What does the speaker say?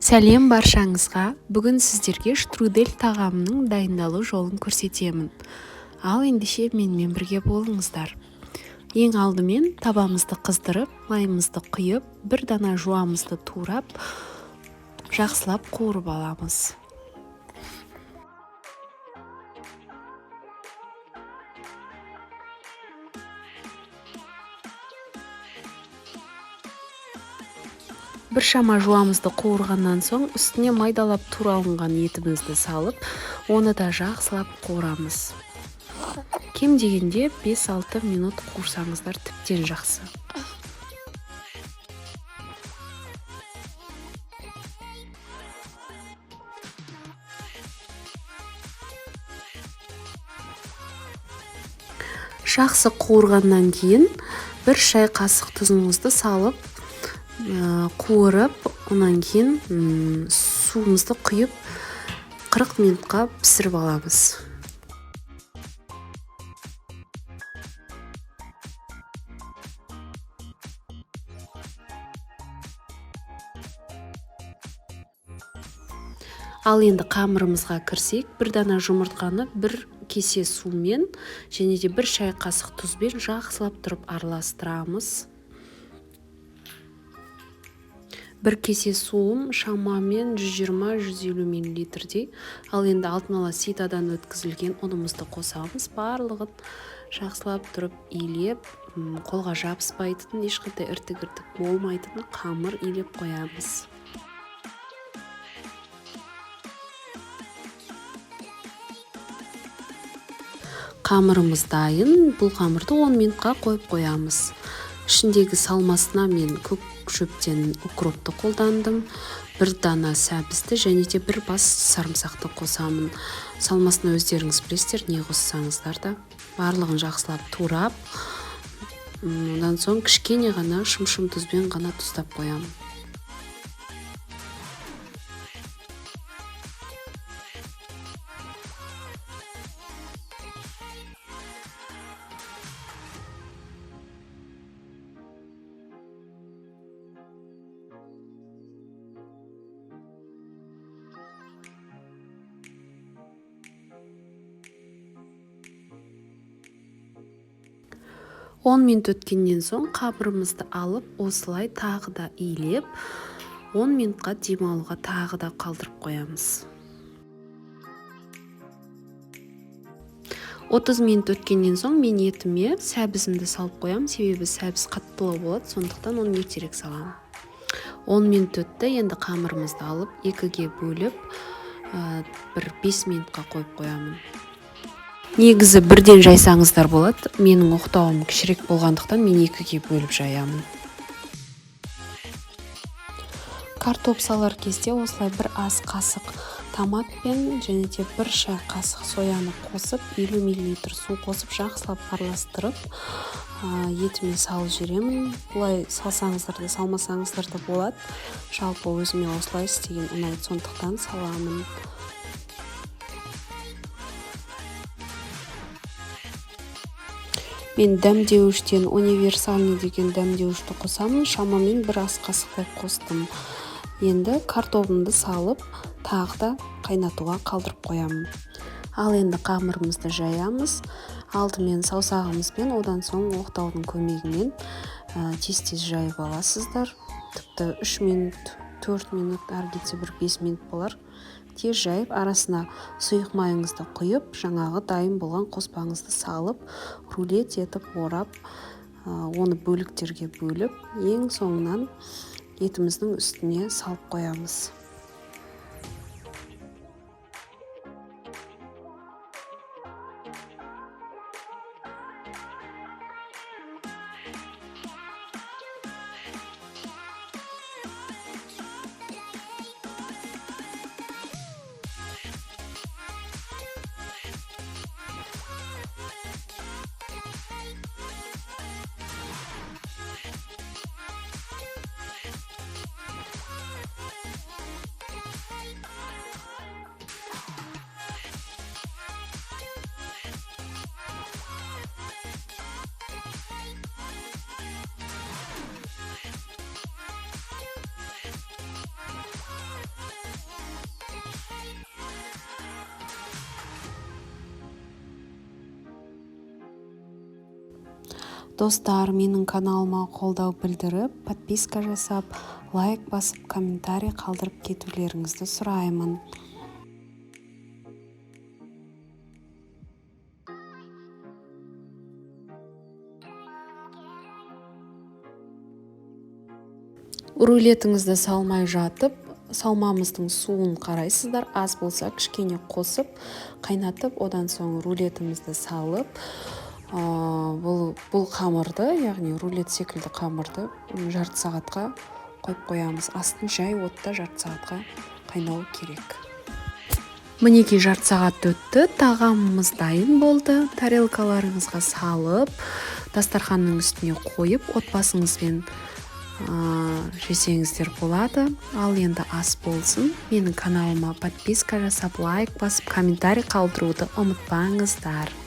Сәлем баршаңызға. Бүгін сіздерге штрудель тағамының дайындалу жолын көрсетемін. Ал ендеше менімен бірге болыңыздар. Ең алдымен табамызды қыздырып, майымызды құйып, бір дана жуамызды турап, жақсылап қуырып аламыз. Біршама жуамызды қуырғаннан соң үстіне майдалап тура алынған етімізді салып, оны да жақсылап қуырамыз. Кем дегенде 5-6 минут қуырсаңыздар тіптен жақсы. Жақсы қуырғаннан кейін бір шай қасық тұзыңызды салып, қуырып, онан кейін суымызды құйып 40 минутқа пісіріп аламыз. Ал енді қамырымызға кірсек, бір дана жұмыртқаны бір кесе сумен және де бір шай қасық тұзбен жақсылап тұрып араластырамыз. Бір кесе суым шамамен 120-150 мл. Ал енді алдын ала ситадан өткізілген ұнымызды қосамыз. Барлығын жақсылап тұрып илеп, қолға жабыспайтын, ешқандай іртік-іртік болмайтын қамыр илеп қоямыз. Қамырымыз дайын. Бұл қамырды 10 минутқа қойып қоямыз. Ішіндегі салмасына мен көк шөптен укропты қолдандым. Бір дана сәбізді және де бір бас сарымсақты қосамын. Салмасына өздеріңіз білесіздер, не қоссаңыздар да. Барлығын жақсылап турап, одан соң кішкене ғана шым-шым тұзбен ғана тұздап қоямын. Он минут өткеннен соң қамырымызды алып, осылай тағы да илеп, 10 минутқа демалуға тағы да қалдырып қоямыз. 30 минут өткеннен соң мен етіме сәбізімді салып қоямын, себебі сәбіз қаттылау болады, сондықтан оны ертерек саламын. 10 минут өтті, енді қамырымызды алып, екіге бөліп, бір 5 минутқа қойып қоямын. Негізі бірден жайсаңыздар болады. Менің оқтауым кішірек болғандықтан мен екіге бөліп жаямын. Картоп салар кезде осылай бір ас қасық томатпен және де бір шай қасық сояны қосып, 50 мл су қосып, жақсылап араластырып, етіме салып жіберемін. Бұлай салсаңыздар да, салмасаңыздар да болады. Жалпы өзіме осылай істеген ұнайды, сондықтан саламын. Мен дәмдеуіштен универсальный деген дәмдеуішті қосамын. Шамамен бір ас қасықтай қостым. Енді картопымды салып, тағы да қайнатуға қалдырып қоямын. Ал енді қамырымызды жаямыз. Алдымен саусағымызбен, одан соң оқтаудың көмегімен тез-тез жайып аласыздар. Тіпті 3 минут, 4 минут, әр кетсе бір 5 минут болар. Тез жайып, арасына сұйық майыңызды құйып, жаңағы дайын болған қоспаңызды салып, рулет етіп орап, оны бөліктерге бөліп, ең соңынан етіміздің үстіне салып қоямыз. Достар, менің каналыма қолдау білдіріп, подписка жасап, лайк басып, комментарий қалдырып кетулеріңізді сұраймын. Рулетіңізді салмай жатып, салмамыздың суын қарайсыздар, аз болса кішкене қосып, қайнатып, одан соң рулетімізді салып, бұл қамырды, яғни рулет секілді қамырды жарты сағатқа қойып қоямыз. Астын жай отта жарты сағатқа қайнауы керек. Мінекей жарты сағат өтті, тағамымыз дайын болды. Тарелкаларыңызға салып, дастарханның үстіне қойып, отбасыңызбен жесеңіздер болады. Ал енді ас болсын. Менің каналыма подписка жасап, лайк басып, комментарий қалдыруды ұмытпаңыздар.